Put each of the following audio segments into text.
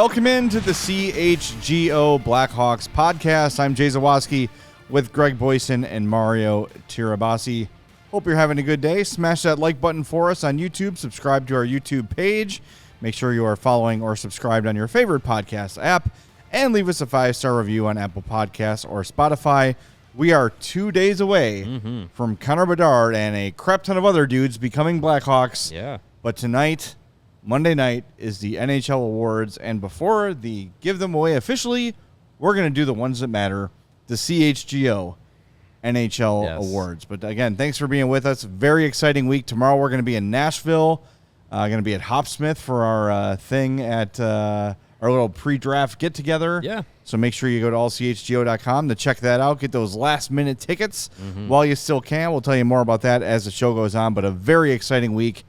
Welcome into the CHGO Blackhawks podcast. I'm Jay Zawoski with Greg Boyson and Mario Tirabassi. Hope you're having a good day. Smash that like button for us on YouTube. Subscribe to our YouTube page. Make sure you are following or subscribed on your favorite podcast app. And leave us a 5-star review on Apple Podcasts or Spotify. We are 2 days away from Connor Bedard and a crap ton of other dudes becoming Blackhawks. Yeah. But tonight, Monday night, is the NHL Awards. And before the give them away officially, we're going to do the ones that matter, the CHGO NHL Awards. But again, thanks for being with us. Very exciting week. Tomorrow we're going to be in Nashville. Going to be at Hopsmith for our thing at our little pre-draft get-together. Yeah. So make sure you go to allchgo.com to check that out. Get those last-minute tickets while you still can. We'll tell you more about that as the show goes on. But a very exciting week.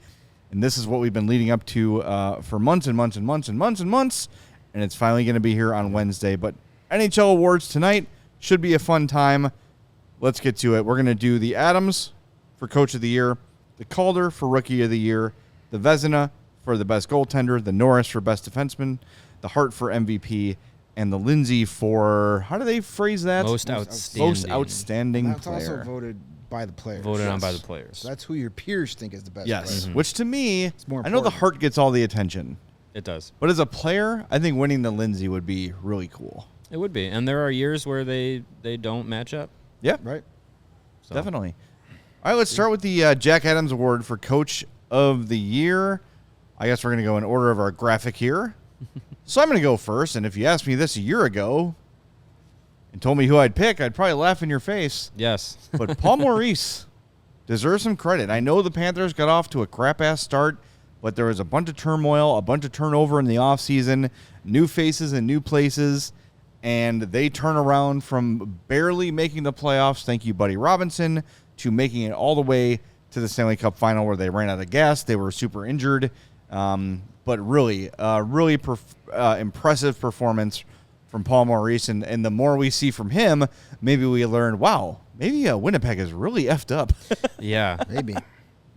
And this is what we've been leading up to for months and months and months and months and months. And it's finally going to be here on Wednesday. But NHL Awards tonight should be a fun time. Let's get to it. We're going to do the Adams for Coach of the Year, the Calder for Rookie of the Year, the Vezina for the Best Goaltender, the Norris for Best Defenseman, the Hart for MVP, and the Lindsay for, how do they phrase that? Most outstanding That's player. also voted by the players. Voted on by the players. So that's who your peers think is the best Yes, player. which to me, more I know the important. Hart gets all the attention. It does. But as a player, I think winning the Lindsay would be really cool. It would be. And there are years where they don't match up. Yeah, Right? So. definitely. All right, let's start with the Jack Adams Award for Coach of the Year. I guess we're going to go in order of our graphic here. So I'm going to go first, and if you asked me this a year ago and told me who I'd pick, I'd probably laugh in your face. Yes. But Paul Maurice deserves some credit. I know the Panthers got off to a crap-ass start, but there was a bunch of turmoil, a bunch of turnover in the offseason, new faces in new places, and they turn around from barely making the playoffs, thank you, Buddy Robinson, to making it all the way to the Stanley Cup final where they ran out of gas. They were super injured, but really impressive performance from Paul Maurice. And the more we see from him, maybe we learn, wow, maybe Winnipeg is really effed up. Yeah. Maybe.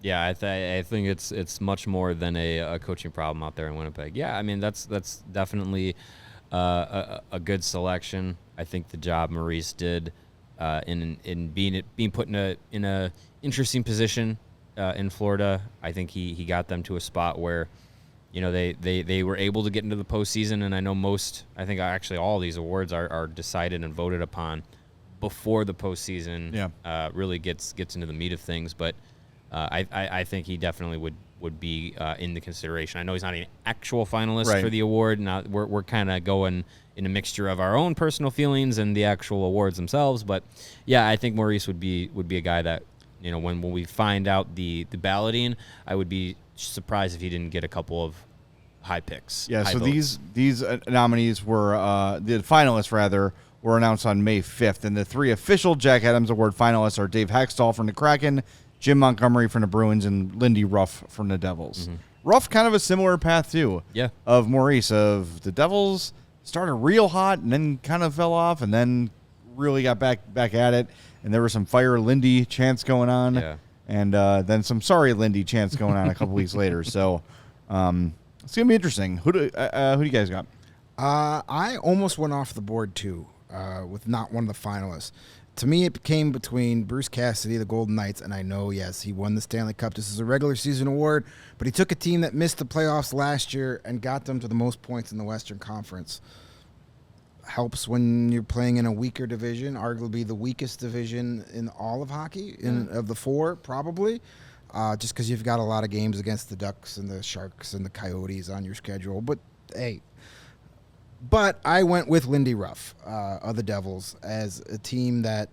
Yeah, I think it's much more than a coaching problem out there in Winnipeg. Yeah, I mean, that's definitely a good selection. I think the job Maurice did in being put in a interesting position in Florida. I think he got them to a spot where, you know, they were able to get into the postseason. And I know I think actually all of these awards are decided and voted upon before the postseason really gets into the meat of things. But I think he definitely would be in the consideration. I know he's not an actual finalist for the award. Now we're kind of going in a mixture of our own personal feelings and the actual awards themselves. But yeah, I think Maurice would be a guy that, you know, when we find out the balloting, I would be surprised if he didn't get a couple of high picks. Yeah, so votes. these nominees were the finalists rather were announced on May 5th, and the three official Jack Adams Award finalists are Dave Haxtell from the Kraken, Jim Montgomery from the Bruins, and Lindy Ruff from the Devils. Ruff kind of a similar path too. Yeah. Of Maurice, of the Devils started real hot and then kind of fell off and then really got back at it, and there was some fire Lindy chants going on. Yeah. And then some sorry Lindy chants going on a couple weeks later. So it's gonna be interesting. Who do you guys got? I almost went off the board, too, with not one of the finalists. To me, it came between Bruce Cassidy, the Golden Knights, and I know, yes, he won the Stanley Cup. This is a regular season award, but he took a team that missed the playoffs last year and got them to the most points in the Western Conference. Helps when you're playing in a weaker division, arguably the weakest division in all of hockey, of the four, probably, just because you've got a lot of games against the Ducks and the Sharks and the Coyotes on your schedule. But, hey. But I went with Lindy Ruff of the Devils as a team that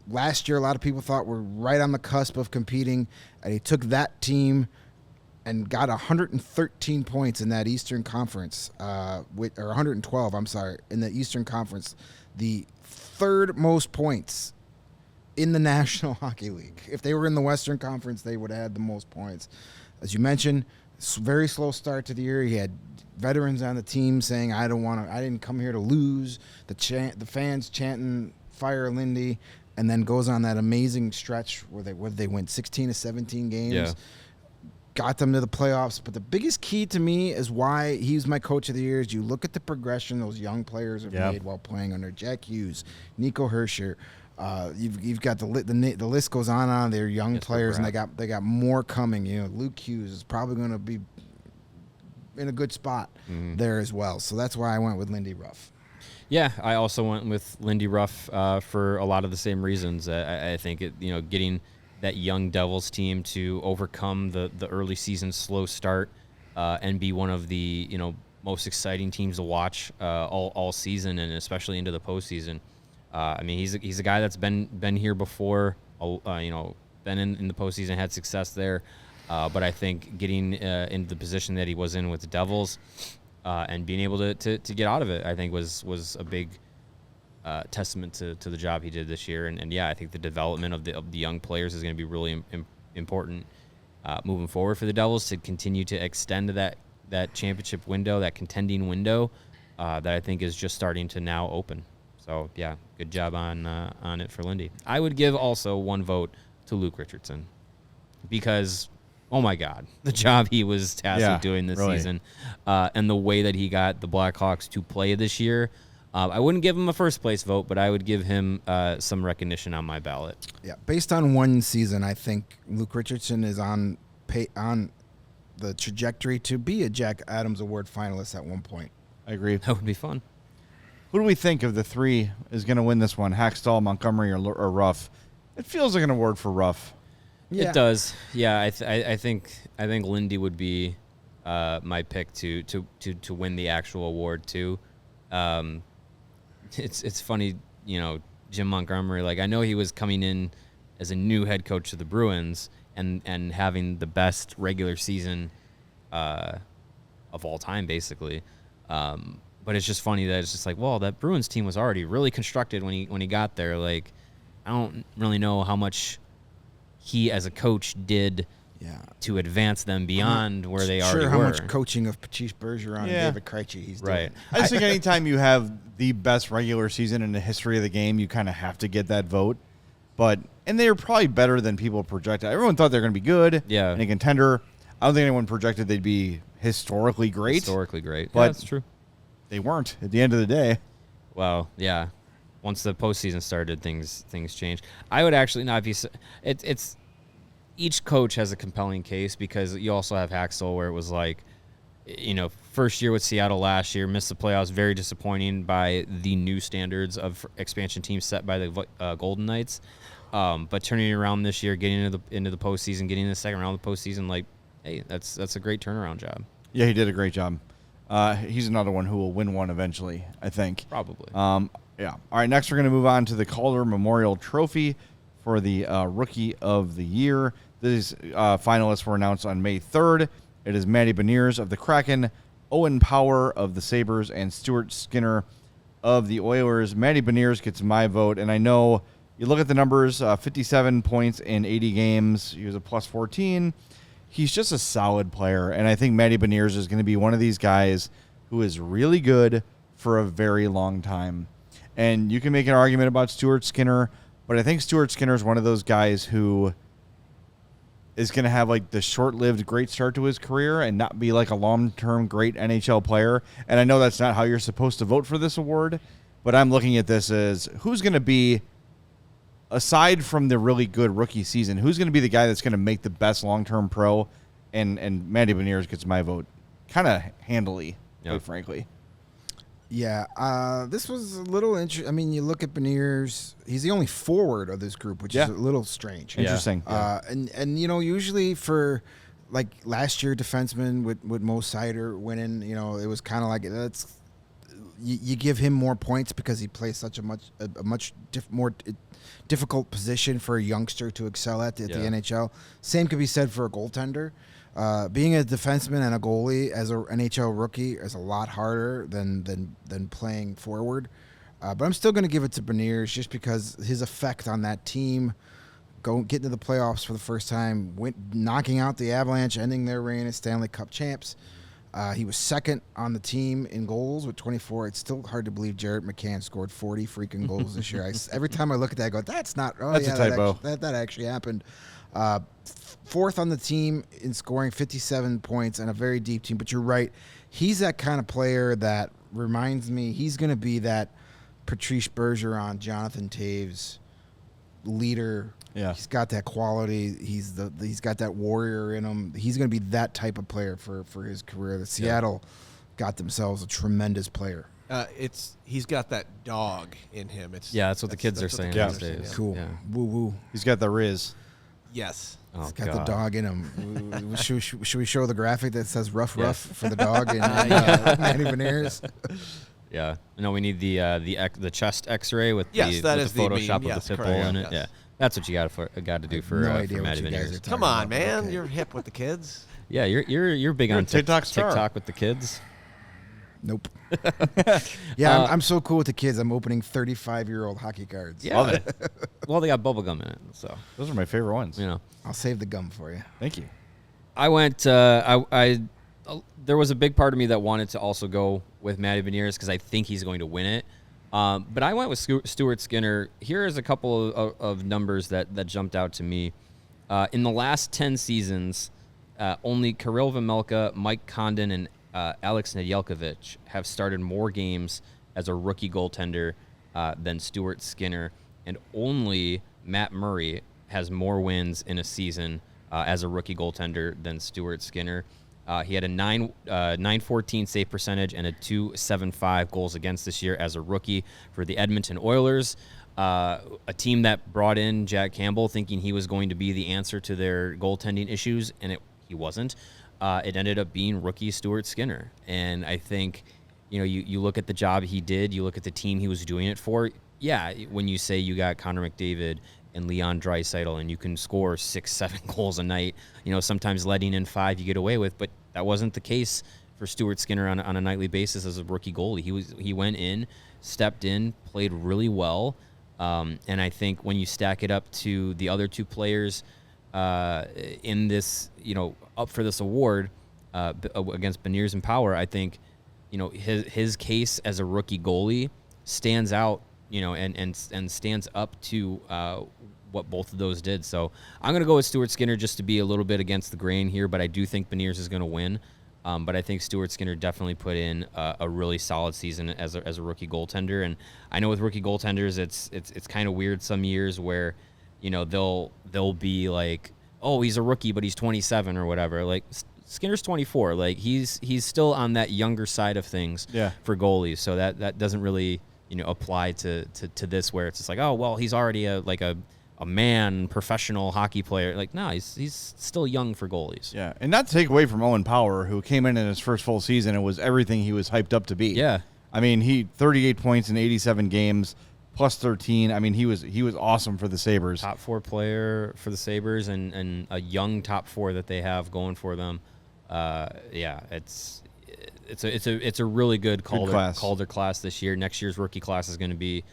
last year a lot of people thought were right on the cusp of competing, and he took that team and got 113 points in that Eastern Conference, or 112, I'm sorry, in the Eastern Conference, the third most points in the National Hockey League. If they were in the Western Conference, they would have had the most points. As you mentioned, very slow start to the year. He had veterans on the team saying, I didn't come here to lose. The fans chanting fire Lindy, and then goes on that amazing stretch where they win 16 to 17 games. Yeah. got them to the playoffs. But the biggest key to me is why he's my coach of the year is you look at the progression those young players have made while playing under Jack Hughes, Nico Herscher. You've got the list goes on. They're young players, and they got more coming. You know, Luke Hughes is probably going to be in a good spot there as well. So that's why I went with Lindy Ruff. Yeah, I also went with Lindy Ruff for a lot of the same reasons. I think getting that young Devils team to overcome the early season slow start and be one of the most exciting teams to watch all season, and especially into the postseason. I mean, he's a guy that's been here before, been in the postseason, had success there. But I think getting into the position that he was in with the Devils and being able to get out of it, I think was a big testament to the job he did this year. And I think the development of the young players is going to be really important moving forward for the Devils to continue to extend that championship window, that contending window that I think is just starting to now open. So, yeah, good job on it for Lindy. I would give also one vote to Luke Richardson because, oh, my God, the job he was tasked with doing this season and the way that he got the Blackhawks to play this year. I wouldn't give him a first-place vote, but I would give him some recognition on my ballot. Yeah, based on one season, I think Luke Richardson is on the trajectory to be a Jack Adams Award finalist at one point. I agree. That would be fun. Who do we think of the three is going to win this one? Hackstall, Montgomery, or Ruff? It feels like an award for Ruff. Yeah. It does. Yeah, I think Lindy would be my pick to win the actual award too. It's funny, Jim Montgomery. Like I know he was coming in as a new head coach of the Bruins and having the best regular season of all time, basically. But it's just funny that it's just like, well, that Bruins team was already really constructed when he got there. Like, I don't really know how much he as a coach did to advance them beyond where they already were. How much coaching of Patrice Bergeron and David Krejci he's doing. I just think anytime you have the best regular season in the history of the game, you kind of have to get that vote. And they were probably better than people projected. Everyone thought they were going to be good and a contender. I don't think anyone projected they'd be historically great. But that's true. They weren't at the end of the day. Well, yeah. Once the postseason started, things changed. I would actually not be. It's each coach has a compelling case because you also have Haxel where it was like, first year with Seattle last year, missed the playoffs, very disappointing by the new standards of expansion teams set by the Golden Knights. But turning it around this year, getting into the postseason, getting in the second round of the postseason, like, hey, that's a great turnaround job. Yeah, he did a great job. He's another one who will win one eventually, I think. Probably. Yeah. All right, next we're going to move on to the Calder Memorial Trophy for the Rookie of the Year. These finalists were announced on May 3rd. It is Matty Beniers of the Kraken, Owen Power of the Sabres, and Stuart Skinner of the Oilers. Matty Beniers gets my vote, and I know you look at the numbers, 57 points in 80 games. He was a plus 14. He's just a solid player, and I think Matty Beniers is going to be one of these guys who is really good for a very long time. And you can make an argument about Stuart Skinner, but I think Stuart Skinner is one of those guys who is going to have like the short-lived great start to his career and not be like a long-term great NHL player. And I know that's not how you're supposed to vote for this award, but I'm looking at this as who's going to be, aside from the really good rookie season, who's going to be the guy that's going to make the best long-term pro? And Matty Beniers gets my vote kind of handily, quite frankly. Yeah, this was a little interesting. I mean, you look at Beniers; he's the only forward of this group, which is a little strange. Interesting. And usually for like last year, defenseman with Mo Seider winning, it was kind of like that's you give him more points because he plays such a much more difficult position for a youngster to excel at the NHL. Same could be said for a goaltender. Being a defenseman and a goalie as an NHL rookie is a lot harder than playing forward. But I'm still going to give it to Beniers just because his effect on that team, getting to the playoffs for the first time, knocking out the Avalanche, ending their reign as Stanley Cup champs. He was second on the team in goals with 24. It's still hard to believe Jarrett McCann scored 40 freaking goals this year. Every time I look at that, I go, that's not. Oh, That's yeah, a typo. That actually happened. Fourth on the team in scoring 57 points and a very deep team. But you're right. He's that kind of player that reminds me he's going to be that Patrice Bergeron, Jonathan Taves leader. Yeah. He's got that quality. He's got that warrior in him. He's going to be that type of player for his career. The Seattle got themselves a tremendous player. He's got that dog in him. That's what the kids are saying these days. Cool. Yeah. Woo woo. He's got the Riz. Yes. Oh, He's got God. the dog in him. Should we show the graphic that says rough for the dog and Manny Beniers? Yeah. No, we need the chest X-ray with Yes, that with is the the Photoshop meme. of the Yes, pit bull correct. in it. Yes. Yeah. That's what you got to do for No for idea what Matty you guys Beniers. are talking Come on, about, man. okay. You're hip with the kids. Yeah, you're big You're on a TikTok star. TikTok with the kids. Nope. Yeah, I'm so cool with the kids. I'm opening 35-year-old hockey cards. Yeah. Love it. Well, they got bubble gum in it, so Those are my favorite ones. you know. I'll save the gum for you. Thank you. I went. There was a big part of me that wanted to also go with Matty Beniers because I think he's going to win it. But I went with Stuart Skinner. Here is a couple of numbers that jumped out to me. In the last 10 seasons, only Kirill Vejmelka, Mike Condon, and Alex Nedeljkovic have started more games as a rookie goaltender than Stuart Skinner, and only Matt Murray has more wins in a season as a rookie goaltender than Stuart Skinner. He had a 914 save percentage and a 275 goals against this year as a rookie for the Edmonton Oilers, a team that brought in Jack Campbell thinking he was going to be the answer to their goaltending issues, and he wasn't. It ended up being rookie Stuart Skinner. And I think, you look at the job he did, you look at the team he was doing it for. Yeah, when you say you got Connor McDavid and Leon Draisaitl and you can score 6-7 goals a night, sometimes letting in 5 you get away with, but that wasn't the case for Stuart Skinner on a nightly basis as a rookie goalie. He went in, stepped in, played really well. And I think when you stack it up to the other two players in this, up for this award against Beniers and Power, I think, his case as a rookie goalie stands out, and stands up to what both of those did. So I'm going to go with Stuart Skinner just to be a little bit against the grain here, but I do think Beniers is going to win. But I think Stuart Skinner definitely put in a really solid season as a rookie goaltender. And I know with rookie goaltenders, it's kind of weird some years where, they'll be like, oh, he's a rookie, but he's 27 or whatever. Like Skinner's 24. Like he's still on that younger side of things for goalies. So that doesn't really, apply to this where it's just like, oh, well, he's already a man, professional hockey player. Like, no, he's still young for goalies. Yeah, and not to take away from Owen Power, who came in his first full season and was everything he was hyped up to be. Yeah. I mean, he 38 points in 87 games, plus 13. I mean, he was awesome for the Sabres. Top 4 player for the Sabres and a young top 4 that they have going for them. It's a really good Calder class this year. Next year's rookie class is going to be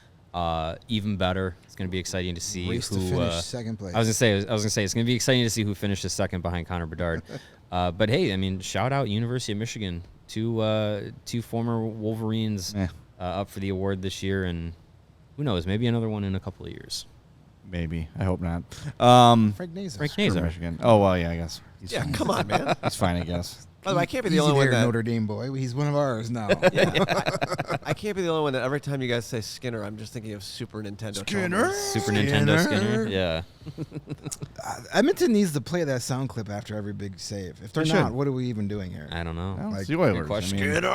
even better. It's going to be exciting to see Race who to finish second place. I was gonna say it's going to be exciting to see who finishes second behind Connor Bedard. But hey, I mean, shout out University of Michigan, two former Wolverines up for the award this year, and who knows, maybe another one in a couple of years. Maybe. I hope not. Frank Nazar. Frank Screw Nazar. Michigan. Oh, well, yeah, I guess. He's Yeah, fine. come on, man. He's fine, I guess. By the way, I can't be the Easy only one there, that Notre Dame boy. He's one of ours now. I can't be the only one that every time you guys say Skinner, I'm just thinking of Super Nintendo. Skinner? Super Nintendo Skinner. Yeah. Edmonton needs to play that sound clip after every big save. If they're They not, should. what are we even doing here? I don't know. Well, Like, it's the Oilers. good question. I mean, Skinner!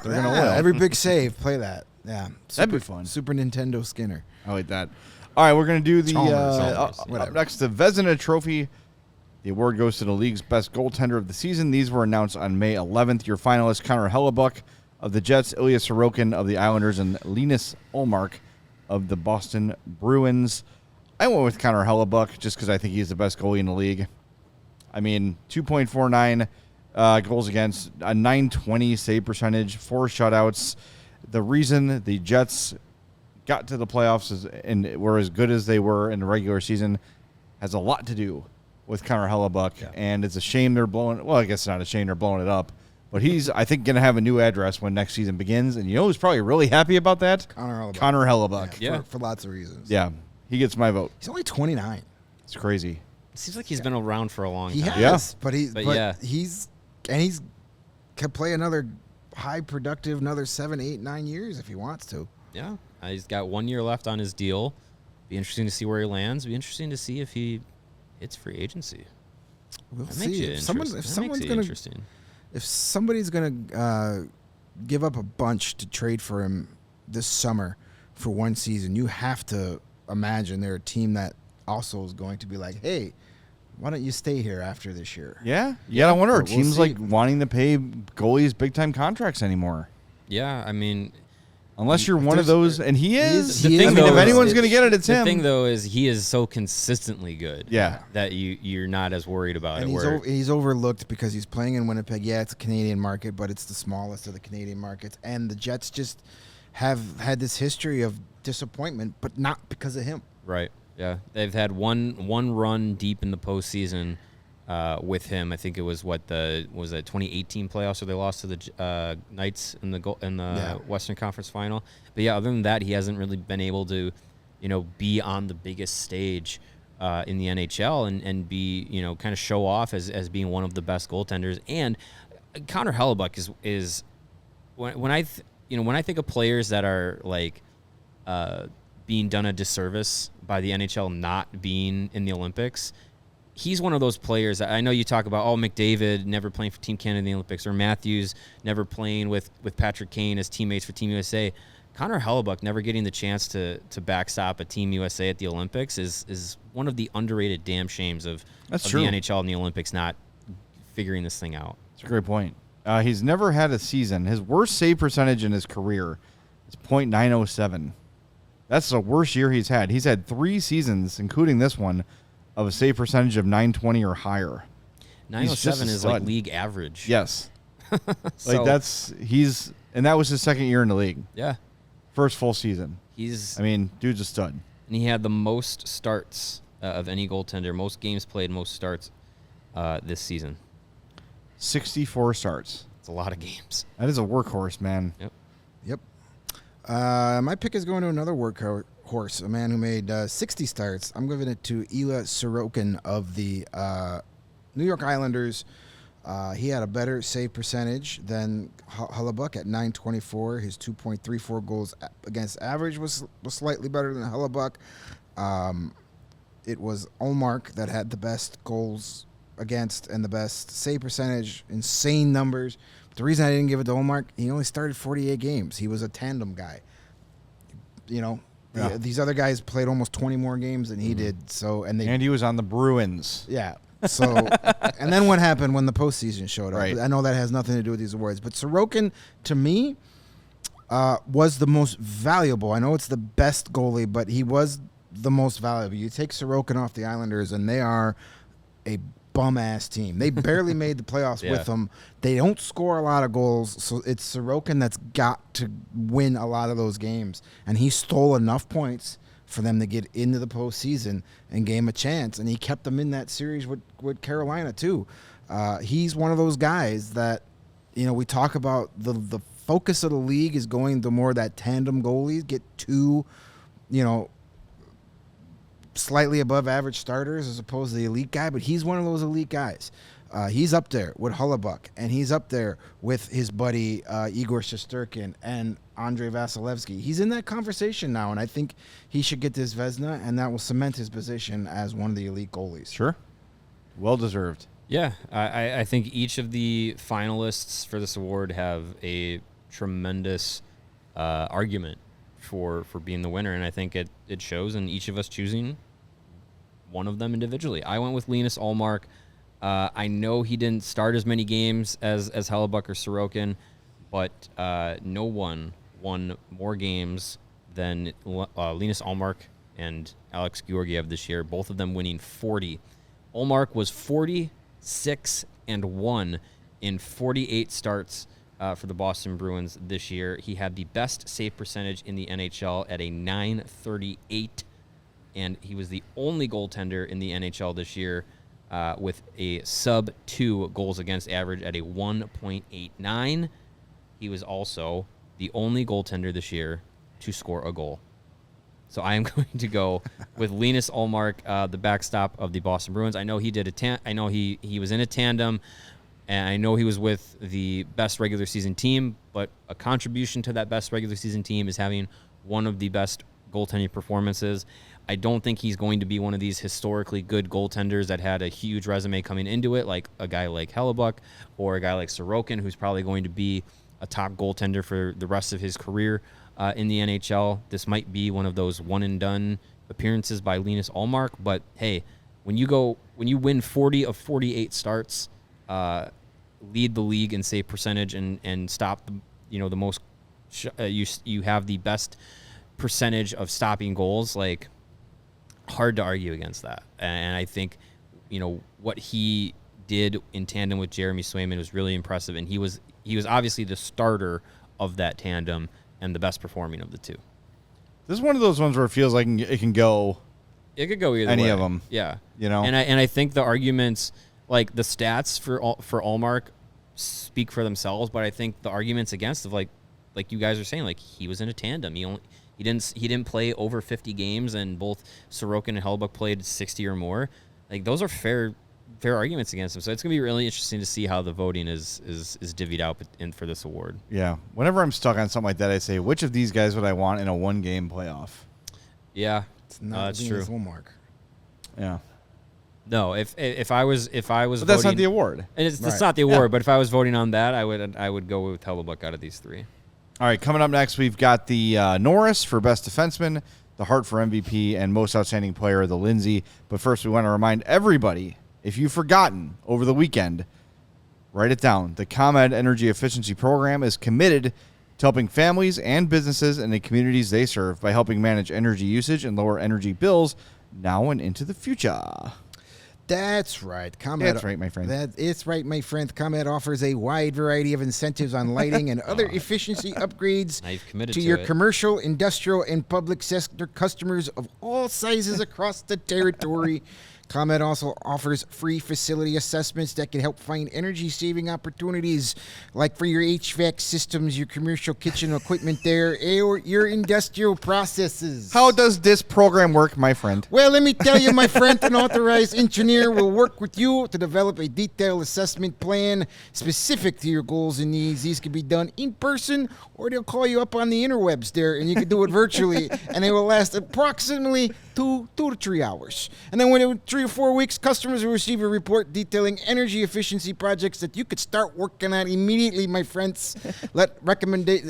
they're going to Yeah, win. every big save, play that. Yeah, That'd be fun. Super Nintendo Skinner. I like that. All right, we're going to do the Chalmers, up whatever. next, the Vezina Trophy. The award goes to the league's best goaltender of the season. These were announced on May 11th. Your finalists, Connor Hellebuck of the Jets, Ilya Sorokin of the Islanders, and Linus Ullmark of the Boston Bruins. I went with Connor Hellebuck just because I think he's the best goalie in the league. I mean, 2.49 goals against, a 920 save percentage, 4 shutouts. The reason the Jets got to the playoffs and were as good as they were in the regular season has a lot to do with Connor Hellebuck, and it's a shame they're blowing. Well, I guess it's not a shame they're blowing it up, But he's, I think, going to have a new address when next season begins. And you know who's probably really happy about that? Connor Hellebuck. Hellebuck. Yeah. For lots of reasons. Yeah. He gets my vote. He's only 29. It's crazy. It seems like he's been around for a long time. He has, Yeah. but yeah. he's can play another high productive another 7, 8, 9 years if he wants to. Yeah. He's got 1 year left on his deal. Be interesting to see where he lands. Be interesting to see if he hits free agency. We'll That makes see. it If interesting. if somebody's gonna give up a bunch to trade for him this summer for one season, you have to imagine they're a team that also is going to be like, hey, why don't you stay here after this year? Yeah. Yeah, I wonder, are But we'll teams see. like wanting to pay goalies big-time contracts anymore? Yeah, I mean, Unless you're If one of there's- those, and he is. he I is mean, if though, anyone's it's- going to get it, it's the him. thing though is he is so consistently good. Yeah. That you're not as worried about And it. he's overlooked because he's playing in Winnipeg. Yeah, it's a Canadian market, but it's the smallest of the Canadian markets. And the Jets just have had this history of disappointment, but not because of him. Right. Yeah. They've had one run deep in the postseason with him. I think it was 2018 playoffs where they lost to the Knights in the Western Conference Final. But yeah, other than that, he hasn't really been able to, be on the biggest stage in the NHL and be, kind of show off as being one of the best goaltenders. And Connor Hellebuck is when I think of players that are like being done a disservice by the NHL not being in the Olympics, he's one of those players. I know you talk about, McDavid never playing for Team Canada in the Olympics, or Matthews never playing with Patrick Kane as teammates for Team USA. Connor Hellebuck never getting the chance to backstop a Team USA at the Olympics is one of the underrated damn shames of the NHL and the Olympics not figuring this thing out. That's a great point. He's never had a season. His worst save percentage in his career is .907. That's the worst year he's had. He's had 3 seasons, including this one, of a save percentage of .920 or higher. 907 is like league average. Yes. So, and that was his second year in the league. Yeah. First full season. Dude's a stud. And he had the most starts of any goaltender, most games played, most starts this season. 64 starts. It's a lot of games. That is a workhorse, man. Yep. My pick is going to another workhorse, a man who made 60 starts. I'm giving it to Ilya Sorokin of the New York Islanders. He had a better save percentage than Hellebuck at .924. His 2.34 goals against average was slightly better than Hellebuck. It was Ullmark that had the best goals against and the best save percentage, insane numbers. But the reason I didn't give it to Ullmark, he only started 48 games. He was a tandem guy. These other guys played almost 20 more games than he did. And he was on the Bruins. Yeah. So, and then what happened when the postseason showed up? Right. I know that has nothing to do with these awards, but Sorokin, to me, was the most valuable. I know it's the best goalie, but he was the most valuable. You take Sorokin off the Islanders, and they are a bum-ass team. They barely made the playoffs with them. They don't score a lot of goals, so it's Sorokin that's got to win a lot of those games, and he stole enough points for them to get into the postseason and gave him a chance, and he kept them in that series with Carolina too. He's one of those guys that, we talk about the focus of the league is going to more that tandem goalies, get 2, slightly above average starters as opposed to the elite guy, but he's one of those elite guys. He's up there with Hellebuck, and he's up there with his buddy Igor Shesterkin and Andrei Vasilevsky. He's in that conversation now, and I think he should get this Vezina, and that will cement his position as one of the elite goalies. Sure. Well deserved. Yeah, I think each of the finalists for this award have a tremendous argument for being the winner, and I think it shows in each of us choosing one of them individually. I went with Linus Ullmark. I know he didn't start as many games as Hellebuck or Sorokin, but no one won more games than Linus Ullmark and Alex Georgiev this year, both of them winning 40. Ullmark was 46-1 in 48 starts for the Boston Bruins this year. He had the best save percentage in the NHL at a .938, and he was the only goaltender in the NHL this year with a sub-2 goals against average at a 1.89. He was also the only goaltender this year to score a goal. So I am going to go with Linus Ullmark, the backstop of the Boston Bruins. I know he did I know he was in a tandem, and I know he was with the best regular season team, but a contribution to that best regular season team is having one of the best goaltending performances. I don't think he's going to be one of these historically good goaltenders that had a huge resume coming into it, like a guy like Hellebuck or a guy like Sorokin, who's probably going to be a top goaltender for the rest of his career in the NHL. This might be one of those one-and-done appearances by Linus Ullmark, but hey, when you win 40 of 48 starts, lead the league in save percentage and stop the most you have the best percentage of stopping goals, like, hard to argue against that. And I think what he did in tandem with Jeremy Swayman was really impressive, and he was obviously the starter of that tandem and the best performing of the two. This is one of those ones where it feels like it can go. It could go either any way. of them. Yeah, And I think the arguments, like the stats for Ullmark, speak for themselves. But I think the arguments against, of like you guys are saying, like, he was in a tandem. He didn't play over 50 games, and both Sorokin and Hellebuck played 60 or more. Like, those are fair arguments against him. So it's gonna be really interesting to see how the voting is divvied out for this award. Yeah. Whenever I'm stuck on something like that, I say, which of these guys would I want in a one-game playoff? Yeah, It's not that's true. Ullmark. Yeah. No, if I was But voting, that's not the award. and it's Right. not the award. But if I was voting on that, I would go with Hellebuck out of these three. All right, coming up next, we've got the Norris for Best Defenseman, the Hart for MVP, and Most Outstanding Player, the Lindsay. But first, we want to remind everybody, if you've forgotten over the weekend, write it down. The ComEd Energy Efficiency Program is committed to helping families and businesses in the communities they serve by helping manage energy usage and lower energy bills now and into the future. That's right. ComEd, That's right, my friend. It's right, my friend. ComEd offers a wide variety of incentives on lighting and other efficiency upgrades Now you've committed to to your it. commercial, industrial, and public sector customers of all sizes across the territory. ComEd also offers free facility assessments that can help find energy-saving opportunities, like for your HVAC systems, your commercial kitchen equipment there, or your industrial processes. How does this program work, my friend? Well, let me tell you, my friend, an authorized engineer will work with you to develop a detailed assessment plan specific to your goals and needs. These can be done in person, or they'll call you up on the interwebs there, and you can do it virtually, and it will last approximately 2 to 3 hours. And then when it 3 or 4 weeks, customers will receive a report detailing energy efficiency projects that you could start working on immediately, my friends.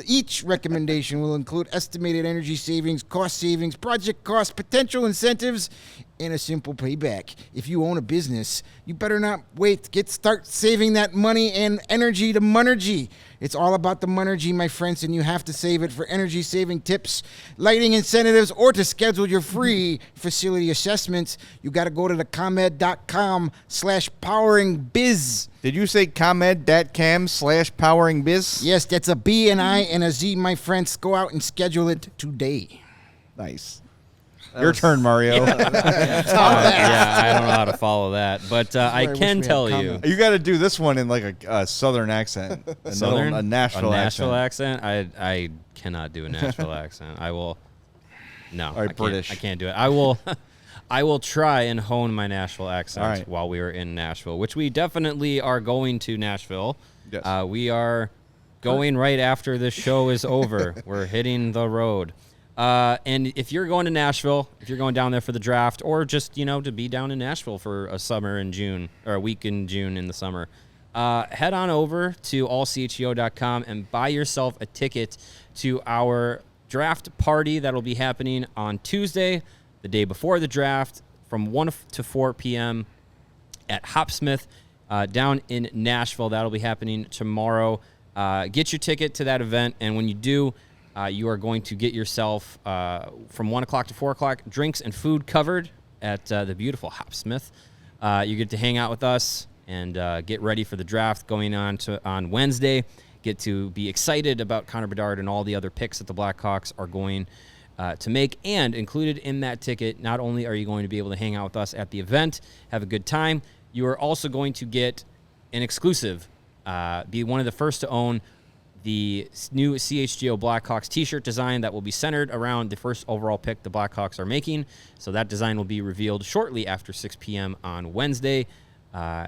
Each recommendation will include estimated energy savings, cost savings, project costs, potential incentives, and a simple payback. If you own a business, you better not wait. Start saving that money and energy to Monergy. It's all about the Monergy, my friends, and you have to save it for energy saving tips, lighting incentives, or to schedule your free facility assessments. You got to go to the ComEd.com/poweringbiz. Did you say ComEd.com/poweringbiz? Yes, that's a B, and I, and a Z, my friends. Go out and schedule it today. Nice. Your turn, Mario. Yeah, I don't know how to follow that, but I I wish can we had tell you. comment. You got to do this one in like a southern accent. A Nashville accent. I cannot do a Nashville accent. I will. No, All right, I can't, British. I can't do it. I will. I will try and hone my Nashville accent All right. while we are in Nashville, which we definitely are going to Nashville. Yes. We are going right after this show is over. We're hitting the road. And if you're going to Nashville, if you're going down there for the draft, or just, to be down in Nashville for a summer in June, or a week in June in the summer, head on over to ALLCITY.com and buy yourself a ticket to our draft party that'll be happening on Tuesday, the day before the draft, from 1 to 4 p.m. at Hopsmith down in Nashville. That'll be happening tomorrow. Get your ticket to that event, and when you do, you are going to get yourself, from 1 o'clock to 4 o'clock, drinks and food covered at the beautiful Hopsmith. You get to hang out with us and get ready for the draft going on Wednesday. Get to be excited about Connor Bedard and all the other picks that the Blackhawks are going to make. And included in that ticket, not only are you going to be able to hang out with us at the event, have a good time, you are also going to get an exclusive, be one of the first to own the new CHGO Blackhawks t-shirt design that will be centered around the first overall pick the Blackhawks are making. So that design will be revealed shortly after 6 p.m. on Wednesday.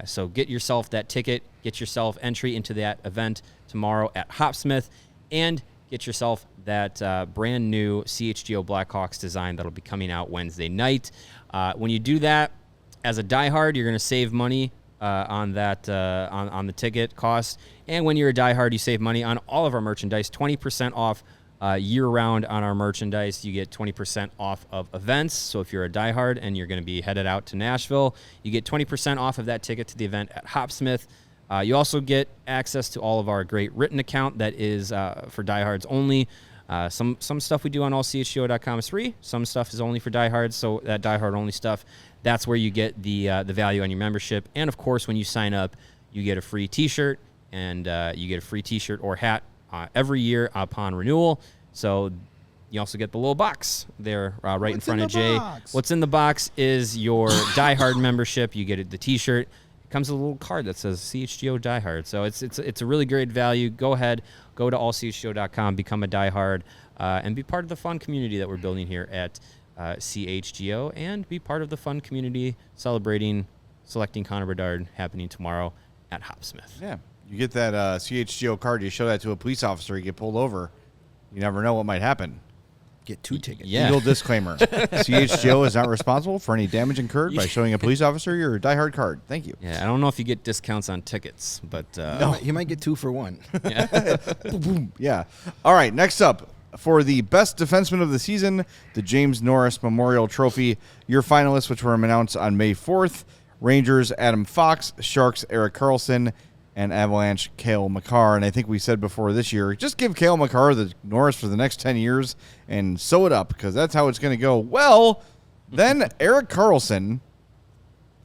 So get yourself that ticket, get yourself entry into that event tomorrow at Hopsmith, and get yourself that brand new CHGO Blackhawks design that'll be coming out Wednesday night. When you do that, as a diehard, you're going to save money on that on the ticket cost. And when you're a diehard, you save money on all of our merchandise, 20% off year-round on our merchandise. You get 20% off of events. So if you're a diehard and you're going to be headed out to Nashville, you get 20% off of that ticket to the event at Hopsmith. You also get access to all of our great written account that is for diehards only. Some stuff we do on allchgo.com is free. Some stuff is only for diehards. So that diehard only stuff, that's where you get the value on your membership. And of course, when you sign up, you get a free T-shirt, and you get a free T-shirt or hat every year upon renewal. So you also get the little box there right in front of Jay. What's in the box is your diehard membership. You get the T-shirt. It comes with a little card that says CHGO diehard. So it's a really great value. Go ahead, go to allchgo.com, become a diehard, and be part of the fun community that we're building here at CHGO, and be part of the fun community celebrating selecting Connor Bedard happening tomorrow at Hopsmith. Yeah. You get that CHGO card, you show that to a police officer, you get pulled over. You never know what might happen. Get 2 tickets. Yeah. Legal disclaimer. CHGO is not responsible for any damage incurred by showing a police officer your diehard card. Thank you. Yeah, I don't know if you get discounts on tickets, but You might get 2 for 1. Boom, boom. Yeah. All right, next up, for the best defenseman of the season, the James Norris Memorial Trophy. Your finalists, which were announced on May 4th, Rangers, Adam Fox, Sharks, Erik Karlsson, and Avalanche, Cale Makar. And I think we said before this year, just give Cale Makar the Norris for the next 10 years and sew it up, because that's how it's going to go. Well, then Erik Karlsson,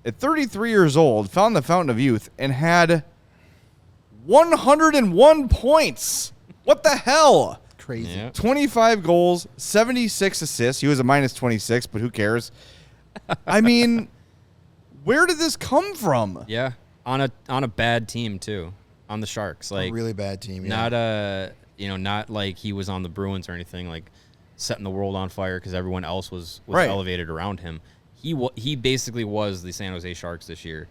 at 33 years old, found the fountain of youth and had 101 points. What the hell? Crazy. Yeah. 25 goals, 76 assists. He was a minus 26, but who cares? I mean, where did this come from? yeah, on a bad team too, on the Sharks. Like A really bad team. Yeah. not like he was on the Bruins or anything, like setting the world on fire because everyone else was Right. elevated around him. He basically was the San Jose Sharks this year,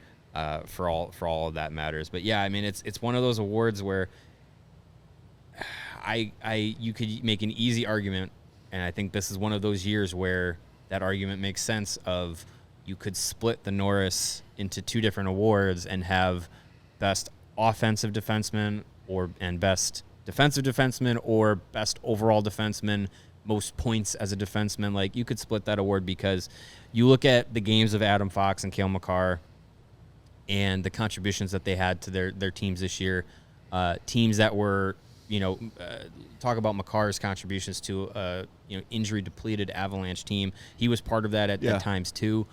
for all of that matters. But yeah, I mean it's one of those awards where you could make an easy argument, and I think this is one of those years where that argument makes sense of you could split the Norris into 2 different awards and have best offensive defenseman and best defensive defenseman or best overall defenseman, most points as a defenseman. Like, you could split that award because you look at the games of Adam Fox and Cale Makar and the contributions that they had to their teams this year, teams that were, talk about Makar's contributions to injury depleted Avalanche team. He was part of that at times too.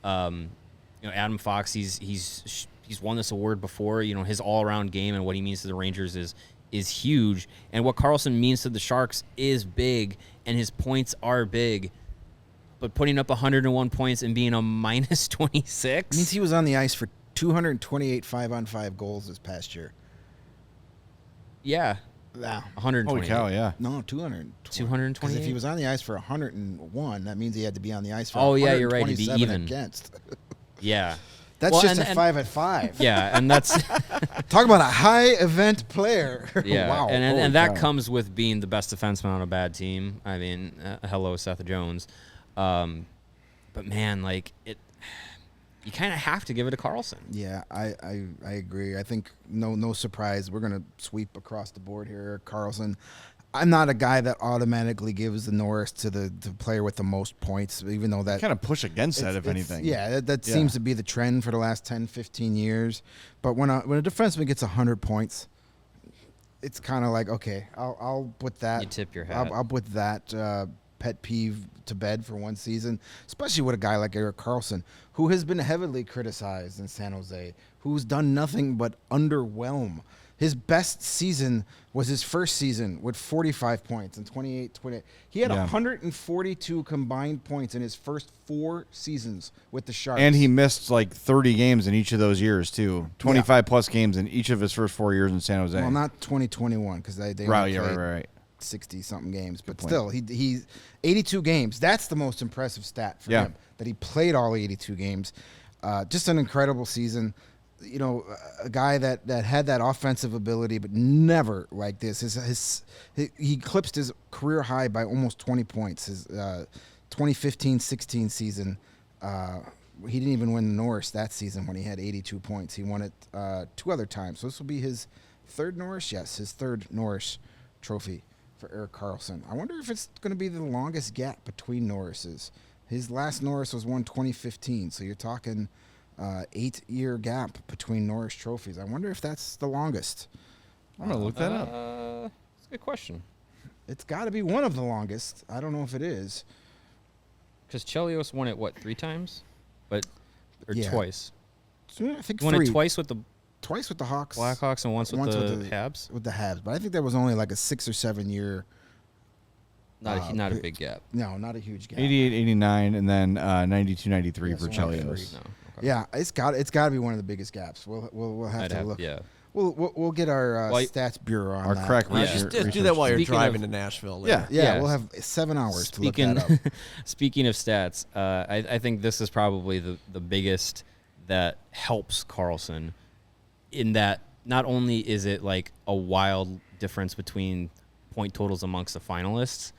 Adam Fox, he's won this award before. His all-around game and what he means to the Rangers is huge, and what Karlsson means to the Sharks is big, and his points are big. But putting up 101 points and being a minus 26 means he was on the ice for 228 5-on-5 goals this past year. Yeah. Wow. 120. Holy cow, yeah. No, 200. 228. Because if he was on the ice for 101, that means he had to be on the ice for Oh, yeah, you're right. It'd be 127 even. against. Yeah. That's just a 5-at-5. Yeah, and that's Talk about a high event player. yeah, Wow. and that cow. comes with being the best defenseman on a bad team. I mean, hello, Seth Jones. But man, like you kind of have to give it to Karlsson. Yeah, I agree. I think no surprise. We're gonna sweep across the board here. Karlsson. I'm not a guy that automatically gives the Norris to the player with the most points, even though that Kind of push against that, if anything. Yeah, that seems to be the trend for the last 10, 15 years. But when a defenseman gets 100 points, it's kind of like, okay, I'll put that. You tip your hat. I'll put that pet peeve to bed for one season, especially with a guy like Erik Karlsson, who has been heavily criticized in San Jose, who's done nothing but underwhelm. His best season was his first season with 45 points and 28. He had 142 combined points in his first 4 seasons with the Sharks. And he missed like 30 games in each of those years, too. 25-plus games in each of his first 4 years in San Jose. Well, not 2021 because they only played 60-something games. But still, he's 82 games. That's the most impressive stat for him, that he played all 82 games. Just an incredible season. You know, a guy that had that offensive ability, but never like this. He eclipsed his career high by almost 20 points. His 2015-16 season, he didn't even win the Norris that season when he had 82 points. He won it 2 other times. So this will be his third Norris? Yes, his third Norris trophy for Erik Karlsson. I wonder if it's going to be the longest gap between Norrises. His last Norris was won 2015, so you're talking 8-year gap between Norris trophies. I wonder if that's the longest. I'm going to look that up. That's a good question. It's got to be one of the longest. I don't know if it is. Because Chelios won it, 3 times? Or twice? I think he won 3. it twice with the Hawks. Blackhawks and once with the Habs? With the Habs. But I think that was only like a 6 or 7 year. Not a big gap. No, not a huge gap. 88-89 and then 92-93 for Chelios. No. Okay. Yeah, it's got to be one of the biggest gaps. We'll have to look. Yeah. We'll get our stats bureau on our crack just do that while you're driving to Nashville later. Yeah, we'll have 7 hours to look that up. Speaking of stats, I think this is probably the biggest that helps Karlsson in that not only is it like a wild difference between point totals amongst the finalists,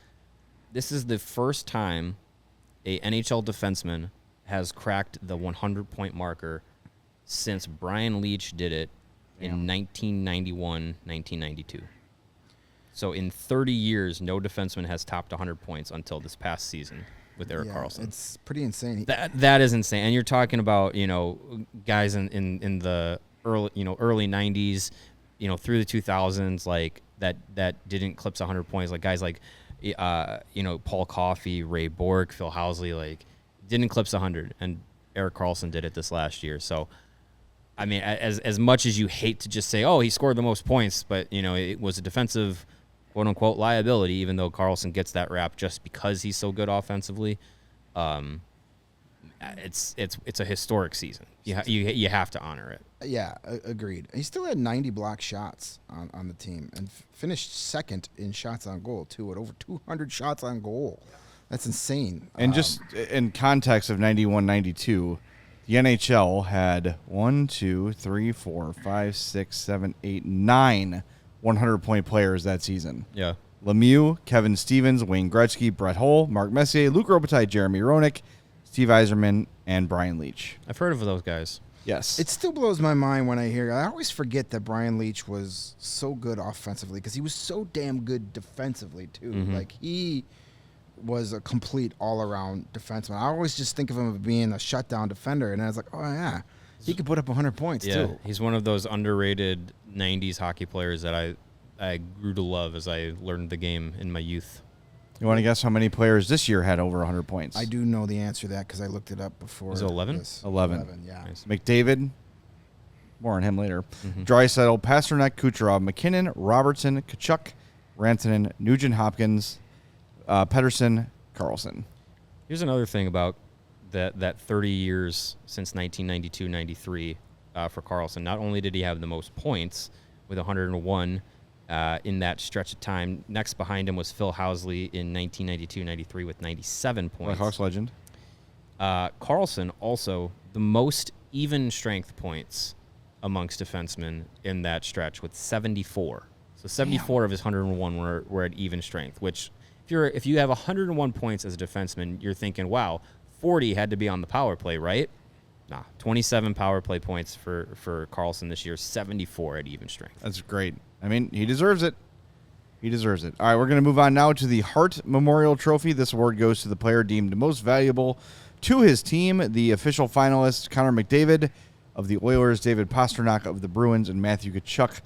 this is the first time a NHL defenseman has cracked the 100-point marker since Brian Leetch did it in 1991-1992. So in 30 years, no defenseman has topped 100 points until this past season with Erik Karlsson. It's pretty insane. That is insane. And you're talking about, guys in the early 90s, through the 2000s, like that didn't eclipse 100 points, like guys like Paul Coffey, Ray Bourque, Phil Housley, like didn't eclipse 100, and Erik Karlsson did it this last year. So, I mean, as much as you hate to just say, oh, he scored the most points, but it was a defensive, quote unquote, liability, even though Karlsson gets that rap just because he's so good offensively. It's a historic season. You have to honor it. Yeah, agreed. He still had 90 block shots on the team and finished second in shots on goal too, at over 200 shots on goal. That's insane. And just in context of 91-92, the NHL had 9 100-point players that season. Yeah. Lemieux, Kevin Stevens, Wayne Gretzky, Brett Hull, Mark Messier, Luc Robitaille, Jeremy Roenick, Steve Yzerman, and Brian Leetch. I've heard of those guys. Yes. It still blows my mind when I always forget that Brian Leetch was so good offensively because he was so damn good defensively too. Mm-hmm. Like he was a complete all-around defenseman. I always just think of him as being a shutdown defender, and I was like, oh yeah, he could put up 100 points too. He's one of those underrated 90s hockey players that I grew to love as I learned the game in my youth. You want to guess how many players this year had over 100 points? I do know the answer to that because I looked it up before. Was it 11? 11. Yeah. Nice. McDavid, more on him later. Mm-hmm. Draisaitl, Pasternak, Kucherov, McKinnon, Robertson, Tkachuk, Rantanen, Nugent-Hopkins, Pettersson, Karlsson. Here's another thing about that 30 years since 1992-93 for Karlsson. Not only did he have the most points with 101 in that stretch of time, next behind him was Phil Housley in 1992-93 with 97 points. Blackhawks legend. Karlsson also the most even strength points amongst defensemen in that stretch with 74. So 74 of his 101 were at even strength, which if you have 101 points as a defenseman, you're thinking, wow, 40 had to be on the power play, right? Nah, 27 power play points for Karlsson this year, 74 at even strength. That's great. I mean, he deserves it. He deserves it. All right, we're going to move on now to the Hart Memorial Trophy. This award goes to the player deemed most valuable to his team. The official finalists, Connor McDavid of the Oilers, David Pasternak of the Bruins, and Matthew Tkachuk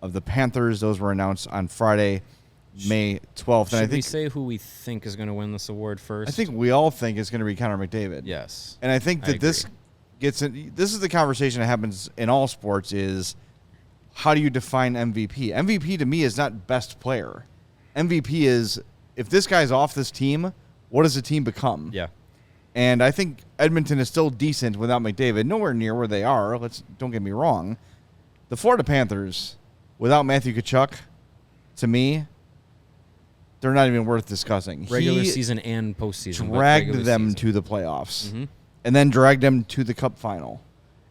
of the Panthers. Those were announced on Friday, May 12th. Should we say who we think is going to win this award first? I think we all think it's going to be Connor McDavid. Yes. And I think that this gets in, this is the conversation that happens in all sports is how do you define MVP? MVP to me is not best player. MVP is, if this guy's off this team, what does the team become? Yeah. And I think Edmonton is still decent without McDavid. Nowhere near where they are. Don't get me wrong. The Florida Panthers, without Matthew Tkachuk, to me, they're not even worth discussing. Regular He season and postseason. dragged them to the playoffs, and then dragged them to the Cup final.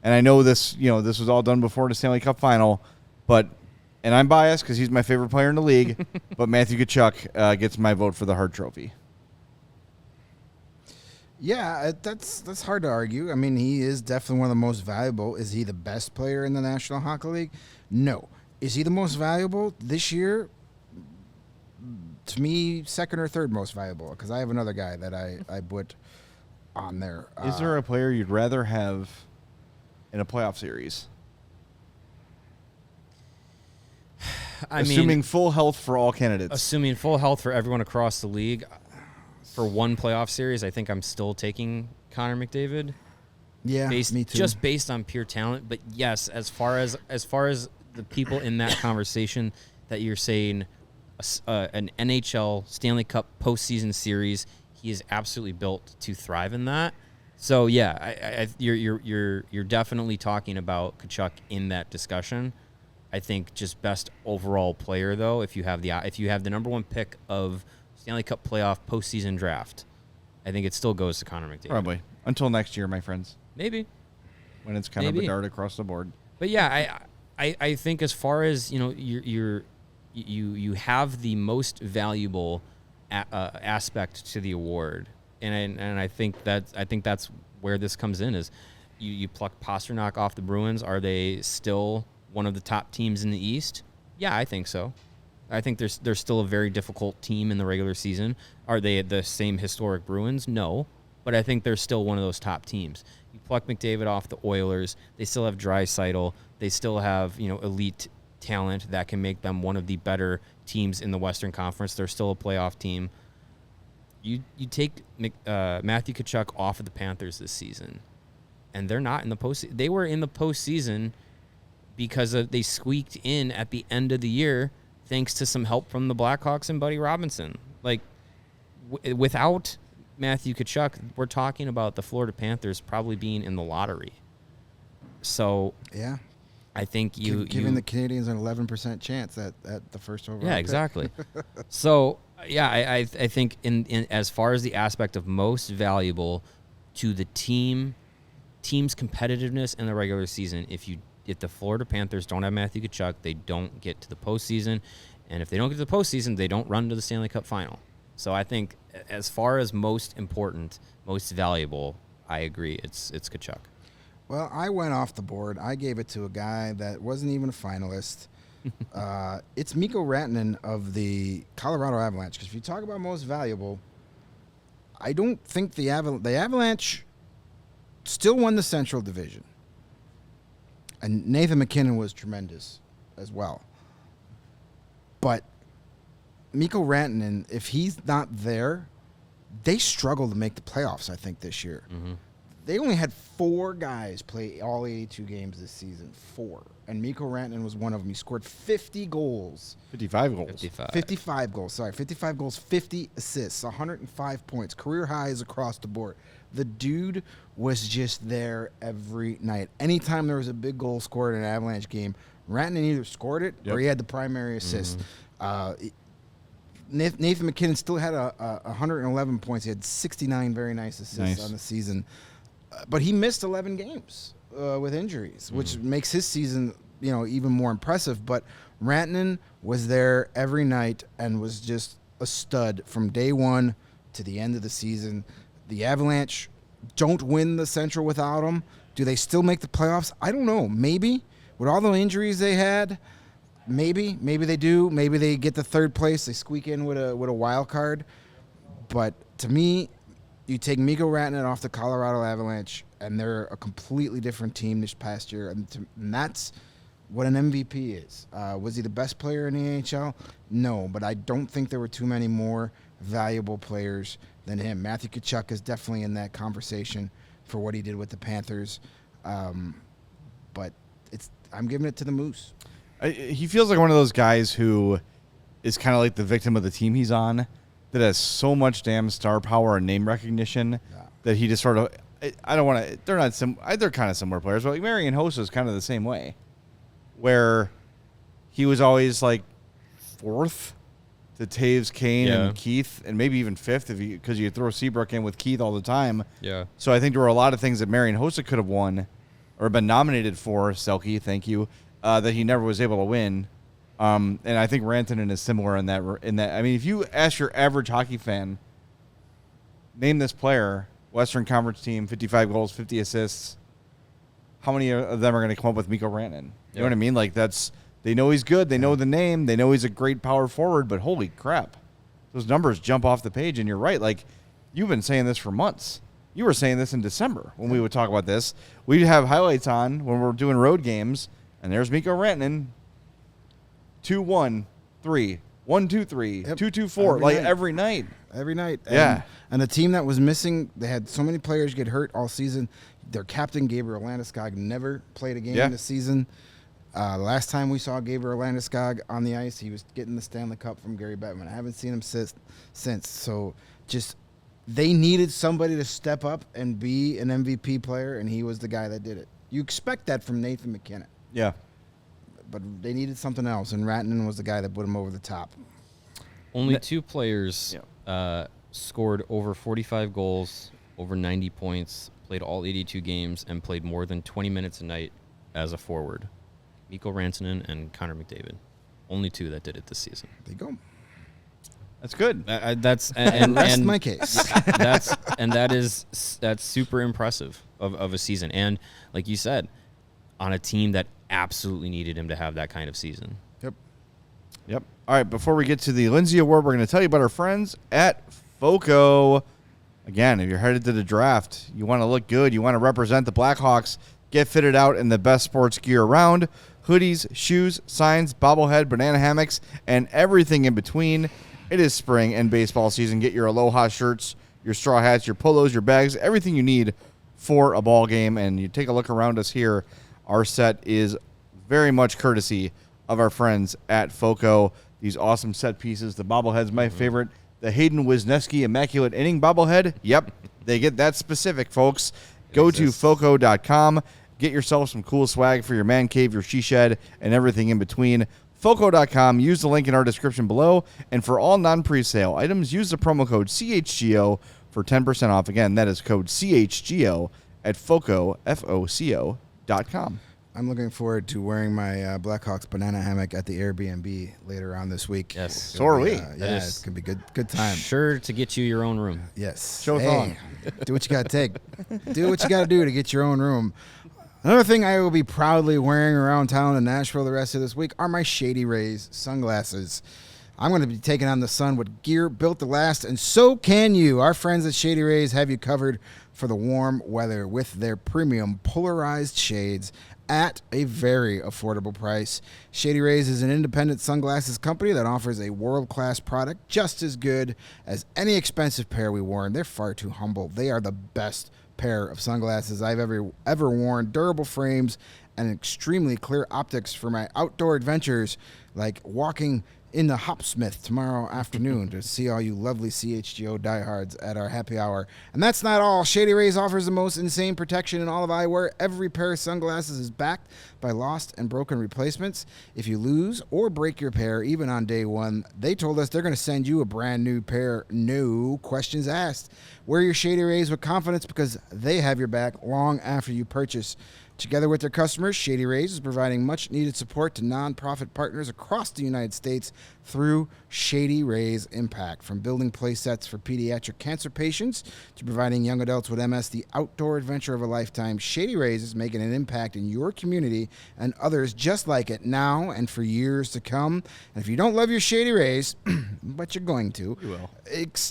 And I know this was all done before the Stanley Cup final, and I'm biased because he's my favorite player in the league, but Matthew Tkachuk gets my vote for the Hart Trophy. Yeah, that's hard to argue. I mean, he is definitely one of the most valuable. Is he the best player in the National Hockey League? No. Is he the most valuable this year? To me, second or third most valuable, because I have another guy that I put on there. Is there a player you'd rather have in a playoff series? Assuming full health for all candidates. Assuming full health for everyone across the league, for one playoff series, I think I'm still taking Connor McDavid. Yeah, me too. Just based on pure talent. But yes, as far as the people in that conversation that you're saying, an NHL Stanley Cup postseason series, he is absolutely built to thrive in that. So yeah, you're definitely talking about Tkachuk in that discussion. I think just best overall player though, if you have the number one pick of Stanley Cup playoff postseason draft, I think it still goes to Connor McDavid. Probably until next year, my friends. Maybe when it's kind of a dart across the board. But yeah, I think as far as you have the most valuable aspect to the award, and I think that's where this comes in is you pluck Pasternak off the Bruins. Are they still one of the top teams in the East? Yeah, I think so. I think they're still a very difficult team in the regular season. Are they the same historic Bruins? No, but I think they're still one of those top teams. You pluck McDavid off the Oilers, they still have Draisaitl. They still have elite talent that can make them one of the better teams in the Western Conference. They're still a playoff team. You take Matthew Tkachuk off of the Panthers this season, and they're not in the postseason. They were in the postseason because they squeaked in at the end of the year thanks to some help from the Blackhawks and Buddy Robinson. Like, without Matthew Tkachuk, we're talking about the Florida Panthers probably being in the lottery. So yeah, I think giving the Canadians an 11% chance at the first overall. Yeah, exactly. So yeah, I think in as far as the aspect of most valuable to the team's competitiveness in the regular season, if the Florida Panthers don't have Matthew Tkachuk, they don't get to the postseason, and if they don't get to the postseason, they don't run to the Stanley Cup final. So I think as far as most important, most valuable, I agree. It's Tkachuk. Well, I went off the board. I gave it to a guy that wasn't even a finalist. It's Mikko Rantanen of the Colorado Avalanche. Because if you talk about most valuable, I don't think the Avalanche still won the Central Division. And Nathan MacKinnon was tremendous as well. But Mikko Rantanen, if he's not there, they struggle to make the playoffs, I think, this year. Mm-hmm. They only had 4 guys play all 82 games this season. 4. And Mikko Rantanen was one of them. He scored 50 goals. 55 goals. 55 goals. Sorry, 55 goals, 50 assists, 105 points. Career highs across the board. The dude was just there every night. Anytime there was a big goal scored in an Avalanche game, Rantanen either scored it or he had the primary assist. Mm-hmm. Nathan MacKinnon still had 111 points. He had 69 very nice assists on the season. But he missed 11 games with injuries, which makes his season, even more impressive. But Rantanen was there every night and was just a stud from day one to the end of the season. The Avalanche don't win the Central without him. Do they still make the playoffs? I don't know. Maybe. With all the injuries they had, maybe they do. Maybe they get the third place. They squeak in with a wild card. But to me, you take Mikko Rantanen off the Colorado Avalanche, and they're a completely different team this past year. And that's what an MVP is. Was he the best player in the NHL? No, but I don't think there were too many more valuable players than him. Matthew Tkachuk is definitely in that conversation for what he did with the Panthers. But I'm giving it to the Moose. He feels like one of those guys who is kind of like the victim of the team he's on, that has so much damn star power and name recognition that he just sort of. I don't want to. They're not they're kind of similar players, but like Marian Hossa is kind of the same way, where he was always like fourth to Taves, Kane, and Keith, and maybe even fifth because you throw Seabrook in with Keith all the time. Yeah. So I think there were a lot of things that Marian Hossa could have won or been nominated for. Selke, thank you. That he never was able to win, and I think Rantanen is similar in that. I mean, if you ask your average hockey fan, name this player, Western Conference team, 55 goals, 50 assists, how many of them are going to come up with Mikko Rantanen? You know what I mean? Like they know he's good, they know the name, they know he's a great power forward, but holy crap, those numbers jump off the page. And you're right, like you've been saying this for months. You were saying this in December when we would talk about this. We'd have highlights on when we're doing road games. And there's Mikko Rantanen, 2-1-3, 1-2-3, 2-2-4, like every night. Every night. Yeah. And the team that was missing, they had so many players get hurt all season. Their captain, Gabriel Landeskog, never played a game this season. Last time we saw Gabriel Landeskog on the ice, he was getting the Stanley Cup from Gary Bettman. I haven't seen him since. So just they needed somebody to step up and be an MVP player, and he was the guy that did it. You expect that from Nathan McKinnon. Yeah. But they needed something else, and Rantanen was the guy that put him over the top. Only two players scored over 45 goals, over 90 points, played all 82 games, and played more than 20 minutes a night as a forward. Mikko Rantanen and Connor McDavid. Only two that did it this season. There you go. That's good. That's rest my case. That's super impressive of a season. And like you said, on a team that absolutely needed him to have that kind of season. Yep. All right, before we get to the Lindsay Award, we're going to tell you about our friends at FOCO. Again, if you're headed to the draft, you want to look good, you want to represent the Blackhawks, get fitted out in the best sports gear around, hoodies, shoes, signs, bobblehead, banana hammocks, and everything in between. It is spring and baseball season. Get your Aloha shirts, your straw hats, your polos, your bags, everything you need for a ball game. And you take a look around us here. Our set is very much courtesy of our friends at FOCO. These awesome set pieces. The bobblehead's my favorite. The Hayden Wisniewski Immaculate Inning bobblehead. Yep, they get that specific, folks. Go to FOCO.com. Get yourself some cool swag for your man cave, your she shed, and everything in between. FOCO.com. Use the link in our description below. And for all non-presale items, use the promo code CHGO for 10% off. Again, that is code CHGO at FOCO, FOCO.com. I'm looking forward to wearing my Blackhawks banana hammock at the Airbnb later on this week. Yes. So are we. Yeah, it's going to be good time. Sure to get you your own room. Yes. Show thong. Do what you got to take. Do what you got to do to get your own room. Another thing I will be proudly wearing around town in Nashville the rest of this week are my Shady Rays sunglasses. I'm going to be taking on the sun with gear built to last, and so can you. Our friends at Shady Rays have you covered for the warm weather with their premium polarized shades at a very affordable price. Shady Rays is an independent sunglasses company that offers a world-class product just as good as any expensive pair we wore, and they're far too humble. They are the best pair of sunglasses I've ever worn. Durable frames and extremely clear optics for my outdoor adventures, like walking in the Hopsmith tomorrow afternoon to see all you lovely CHGO diehards at our happy hour. And that's not all. Shady Rays offers the most insane protection in all of eyewear. Every pair of sunglasses is backed by lost and broken replacements. If you lose or break your pair, even on day one, they told us they're going to send you a brand new pair, no questions asked. Wear your Shady Rays with confidence because they have your back long after you purchase. Together with their customers, Shady Rays is providing much-needed support to nonprofit partners across the United States through Shady Rays Impact. From building play sets for pediatric cancer patients to providing young adults with MS the outdoor adventure of a lifetime, Shady Rays is making an impact in your community and others just like it now and for years to come. And if you don't love your Shady Rays, but you're going to, You will.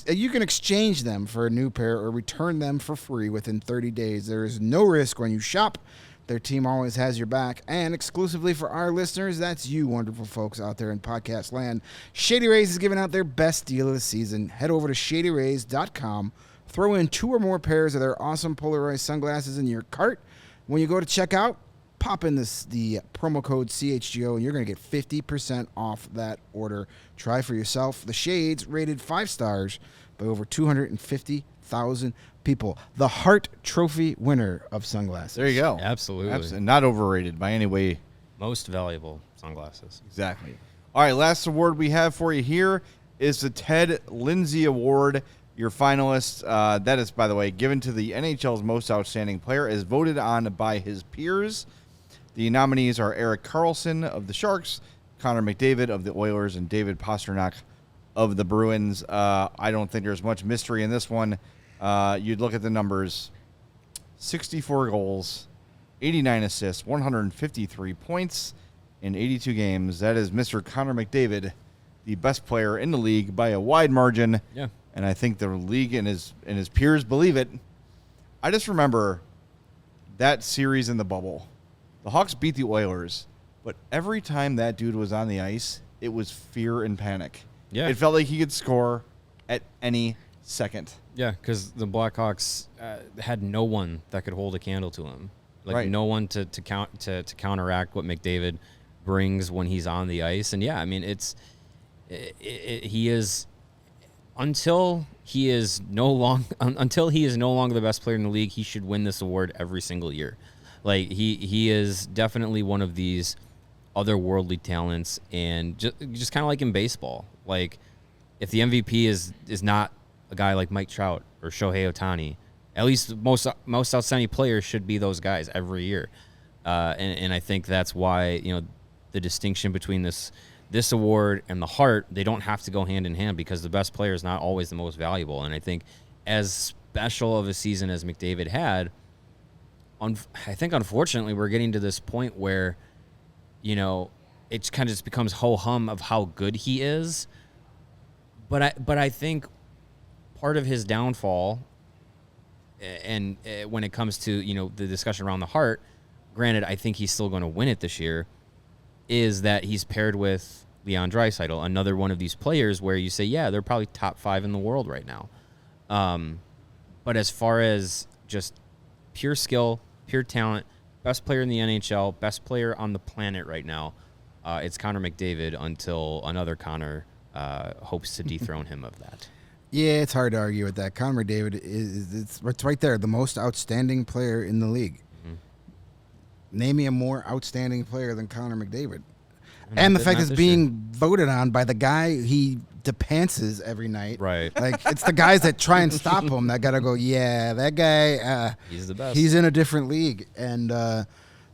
You can exchange them for a new pair or return them for free within 30 days. There is no risk when you shop. Their team always has your back, and exclusively for our listeners, that's you wonderful folks out there in podcast land, Shady Rays is giving out their best deal of the season. Head over to ShadyRays.com, throw in 2 or more pairs of their awesome polarized sunglasses in your cart. When you go to checkout, pop in the promo code CHGO, and you're going to get 50% off that order. Try for yourself. The shades rated 5 stars by over 250,000 people. The Hart Trophy winner of sunglasses. There you go. Absolutely. Not overrated by any way. Most valuable sunglasses. Exactly. All right, last award we have for you here is the Ted Lindsay Award. Your finalist, that is, by the way, given to the NHL's most outstanding player, as voted on by his peers. The nominees are Erik Karlsson of the Sharks, Connor McDavid of the Oilers, and David Pastrnak of the Bruins. I don't think there's much mystery in this one. You'd look at the numbers: 64 goals, 89 assists, 153 points in 82 games. That is Mr. Connor McDavid, the best player in the league by a wide margin. Yeah. And I think the league and his peers believe it. I just remember that series in the bubble. The Hawks beat the Oilers, but every time that dude was on the ice, it was fear and panic. Yeah. It felt like he could score at any second. Yeah, because the Blackhawks had no one that could hold a candle to him. Like Right. no one to counteract what McDavid brings when he's on the ice. And yeah, I mean he is until he is no longer the best player in the league, he should win this award every single year. Like he is definitely one of these otherworldly talents, and just kind of like in baseball. Like if the MVP is not a guy like Mike Trout or Shohei Ohtani, at least most outstanding players should be those guys every year. And I think that's why, the distinction between this award and the Hart, they don't have to go hand in hand, because the best player is not always the most valuable. And I think as special of a season as McDavid had, I think unfortunately we're getting to this point where, it kind of just becomes ho-hum of how good he is. But I think part of his downfall, and when it comes to, the discussion around the Hart, granted, I think he's still going to win it this year, is that he's paired with Leon Draisaitl, another one of these players where you say, yeah, they're probably top 5 in the world right now. But as far as just pure skill, pure talent, best player in the NHL, best player on the planet right now, it's Connor McDavid, until another Connor hopes to dethrone him of that. Yeah, it's hard to argue with that. Connor McDavid it's right there, the most outstanding player in the league. Name me a more outstanding player than Connor McDavid. And the fact it's being voted on by the guy he depantses every night. Right. Like, it's the guys that try and stop him that got to go, yeah, that guy, he's the best. He's in a different league. And,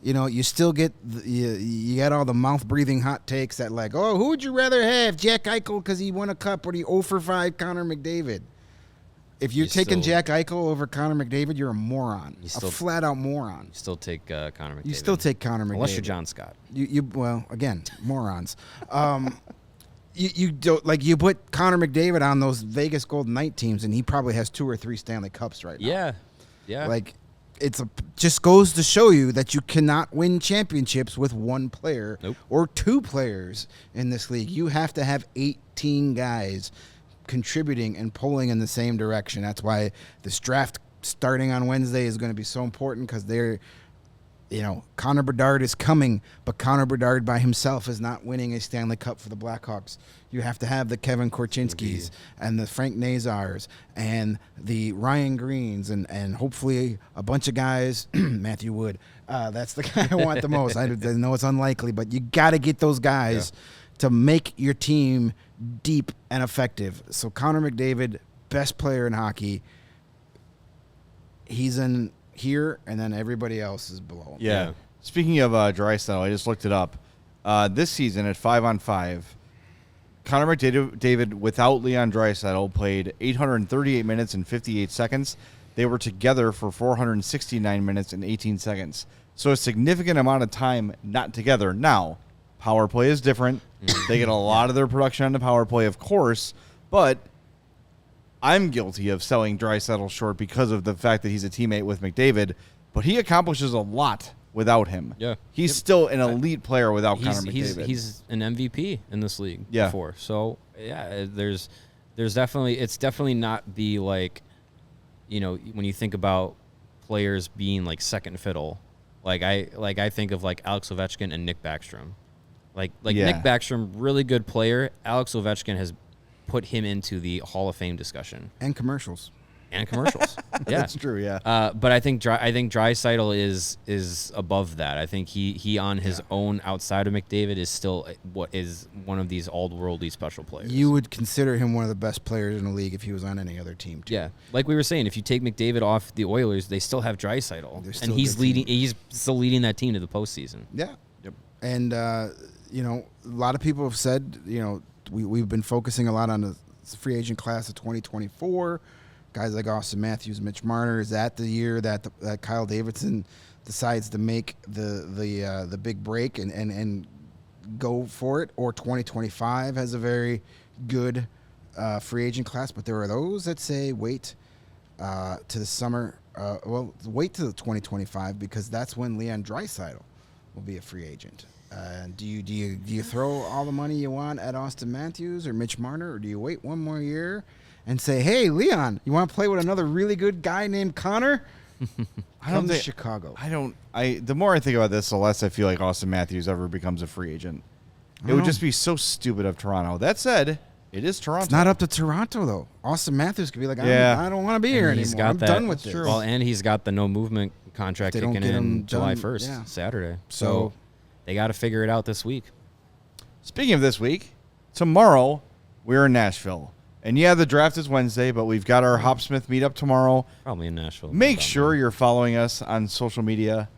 you still get, you got all the mouth-breathing hot takes that like, oh, who would you rather have, Jack Eichel because he won a cup, or the 0-for-5 Connor McDavid? If you're taking Jack Eichel over Connor McDavid, you're a moron. A flat-out moron. You still take Connor McDavid. You still take Connor McDavid. Unless you're John Scott. Well, again, morons. You don't, like, you put Connor McDavid on those Vegas Golden Knight teams, and he probably has 2 or 3 Stanley Cups right now. Yeah. Like, just goes to show you that you cannot win championships with one player or 2 players in this league. You have to have 18 guys contributing and pulling in the same direction. That's why this draft starting on Wednesday is going to be so important, because they're, Connor Bedard is coming, but Connor Bedard by himself is not winning a Stanley Cup for the Blackhawks. You have to have the Kevin Korchinskis and the Frank Nazars and the Ryan Greens and hopefully a bunch of guys, Matthew Wood. That's the guy I want the most. I know it's unlikely, but you got to get those guys to make your team deep and effective. So Connor McDavid, best player in hockey, he's in here, and then everybody else is below. Yeah. Speaking of Draisaitl, I just looked it up. This season at 5-on-5, Connor McDavid without Leon Draisaitl played 838 minutes and 58 seconds. They were together for 469 minutes and 18 seconds. So a significant amount of time not together. Now, power play is different. They get a lot of their production on the power play, of course, but I'm guilty of selling Draisaitl short because of the fact that he's a teammate with McDavid, but he accomplishes a lot without him. Yeah. He's still an elite player without Connor McDavid. He's an MVP in this league Yeah. before. So, yeah, there's definitely, it's definitely not the, like, when you think about players being like second fiddle, Like I think of like Alex Ovechkin and Nick Backstrom. Like Yeah. Nick Backstrom, really good player. Alex Ovechkin has put him into the Hall of Fame discussion And commercials. and commercials. Yeah, That's true. Yeah. but I think Draisaitl is above that. I think he on his own outside of McDavid is still what is one of these all-worldly special players. You would consider him one of the best players in the league if he was on any other team, too. Yeah, like we were saying, if you take McDavid off the Oilers, they still have Draisaitl, They're still and a he's good leading. team. He's still leading that team to the postseason. Yeah. Yep. And, you know, a lot of people have said, you know, we've been focusing a lot on the free agent class of 2024. Guys like Austin Matthews, Mitch Marner. Is that the year that that Kyle Davidson decides to make the big break and go for it? Or 2025 has a very good free agent class, but there are those that say wait to the summer. Wait to the 2025 because that's when Leon Draisaitl will be a free agent. Do you throw all the money you want at Austin Matthews or Mitch Marner, or do you wait one more year and say, hey, Leon, you want to play with another really good guy named Connor? Come to Chicago. The more I think about this, the less I feel like Austin Matthews ever becomes a free agent. It would just be so stupid of Toronto. That said, it is Toronto. It's not up to Toronto, though. Austin Matthews could be like, I don't want to be here And he's anymore. I'm got done with this. Well, and he's got the no movement contract They don't kicking get him in July done, 1st, yeah. Saturday. So- So they got to figure it out this week. Speaking of this week, tomorrow we're in Nashville. And yeah, the draft is Wednesday, but we've got our Hopsmith meetup tomorrow. Probably in Nashville. Make sure you're following us on social media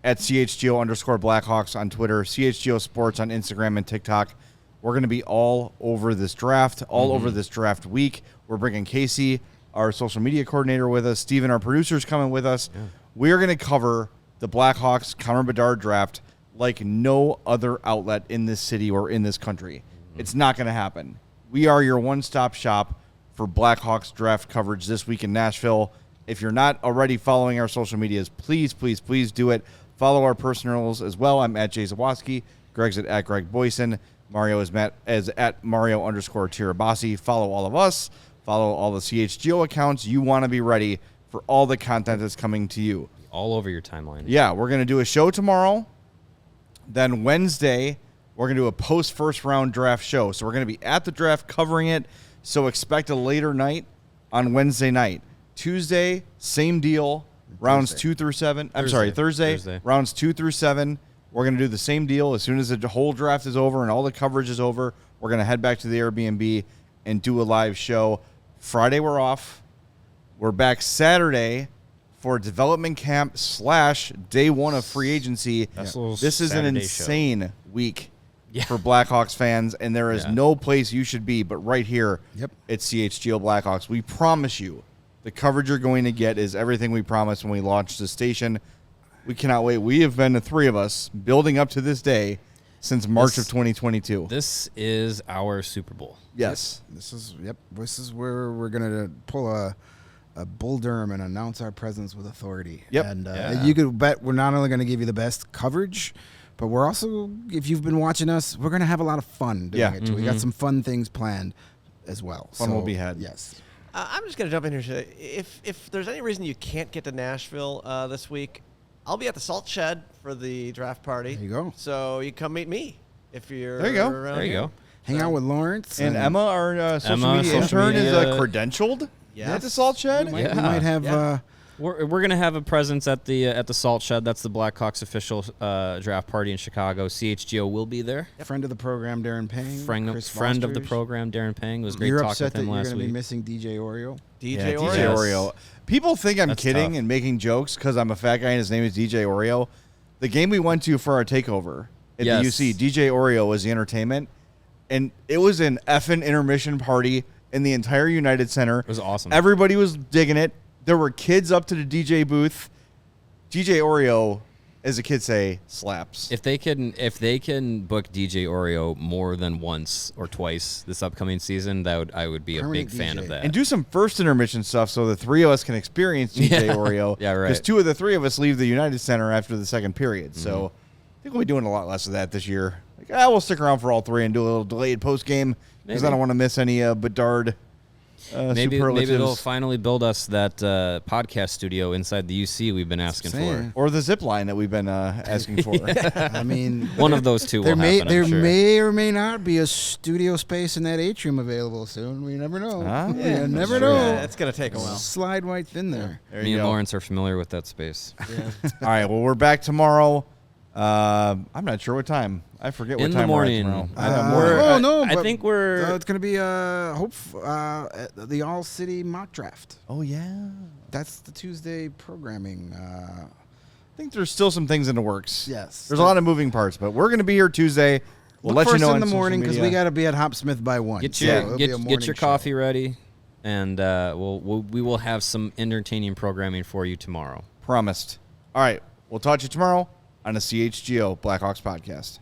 at CHGO_Blackhawks on Twitter, CHGO Sports on Instagram and TikTok. We're going to be all over this draft, all over this draft week. We're bringing Casey, our social media coordinator, with us. Steven, our producer's coming with us. Yeah. We're going to cover the Blackhawks Connor Bedard draft like no other outlet in this city or in this country. It's not going to happen. We are your one-stop shop for Blackhawks draft coverage this week in Nashville. If you're not already following our social medias, please, please, please do it. Follow our personals as well. I'm at Jay Zawoski. Greg's at Greg Boyson. Mario is at Mario_Tirabassi. Follow all of us. Follow all the CHGO accounts. You want to be ready for all the content that's coming to you. All over your timeline. Yeah, we're going to do a show tomorrow. Then Wednesday, we're going to do a post-first round draft show. So we're going to be at the draft covering it. So expect a later night on Wednesday night. Tuesday, same deal. Rounds 2 through 7. Thursday. Rounds 2 through 7. We're going to do the same deal. As soon as the whole draft is over and all the coverage is over, we're going to head back to the Airbnb and do a live show. Friday, we're off. We're back Saturday for development camp / day one of free agency. This is an insane week for Blackhawks fans, and there is no place you should be but right here at CHGO Blackhawks. We promise you the coverage you're going to get is everything we promised when we launched the station. We cannot wait. We have been, the three of us, building up to this day since March of 2022. This is our Super Bowl. Yes. This is where we're going to pull a Bull Durham and announce our presence with authority. Yep. And you could bet we're not only going to give you the best coverage, but we're also, if you've been watching us, we're going to have a lot of fun doing it too. We got some fun things planned as well. Fun will be had. Yes. I'm just going to jump in here. If there's any reason you can't get to Nashville this week, I'll be at the Salt Shed for the draft party. There you go. So you come meet me if you're there you go. around There you here. go. Hang out with Lawrence. And Emma, our social media intern, is credentialed at the Salt Shed. We might have... We're going to have a presence at the Salt Shed. That's the Blackhawks official draft party in Chicago. CHGO will be there. Friend of the program, Darren Pang. Friend of the program, Darren Pang. It was great You're talking upset with him that you're last going to week. be missing DJ Oreo? DJ Oreo. People think I'm That's kidding tough. and making jokes because I'm a fat guy and his name is DJ Oreo. The game we went to for our takeover at the UC, DJ Oreo was the entertainment, and it was an effing intermission party in the entire United Center. It was awesome. Everybody was digging it. There were kids up to the DJ booth. DJ Oreo, as the kids say, slaps. If they can book DJ Oreo more than once or twice this upcoming season, I would be a Permanent big fan DJ. of that. And do some first intermission stuff so the three of us can experience DJ Oreo. Yeah, right. Because two of the three of us leave the United Center after the second period. So I think we'll be doing a lot less of that this year. Like, we'll stick around for all three and do a little delayed post game because I don't want to miss any Bedard Maybe superlatives. they'll finally build us that podcast studio inside the UC we've been asking for. Or the zip line that we've been asking for. I mean, One of those two will happen, there I'm sure. may or may not be a studio space in that atrium available soon. We never know. Yeah, never know. Yeah, it's gonna take a while. Slide right in there. There Me you and go. Lawrence are familiar with that space. Yeah. All right, well, we're back tomorrow. I'm not sure what time. I forget what In the time morning. we're at tomorrow. I think we're. it's going to be the All-City mock draft. Oh, yeah. That's the Tuesday programming. I think there's still some things in the works. Yes. There's a lot of moving parts, but we're going to be here Tuesday. We'll Look let for you know us in on the morning because we got to be at Hopsmith by 1. Get so your it'll be a get morning your show. coffee ready, and we will have some entertaining programming for you tomorrow. Promised. All right, we'll talk to you tomorrow on the CHGO Blackhawks podcast.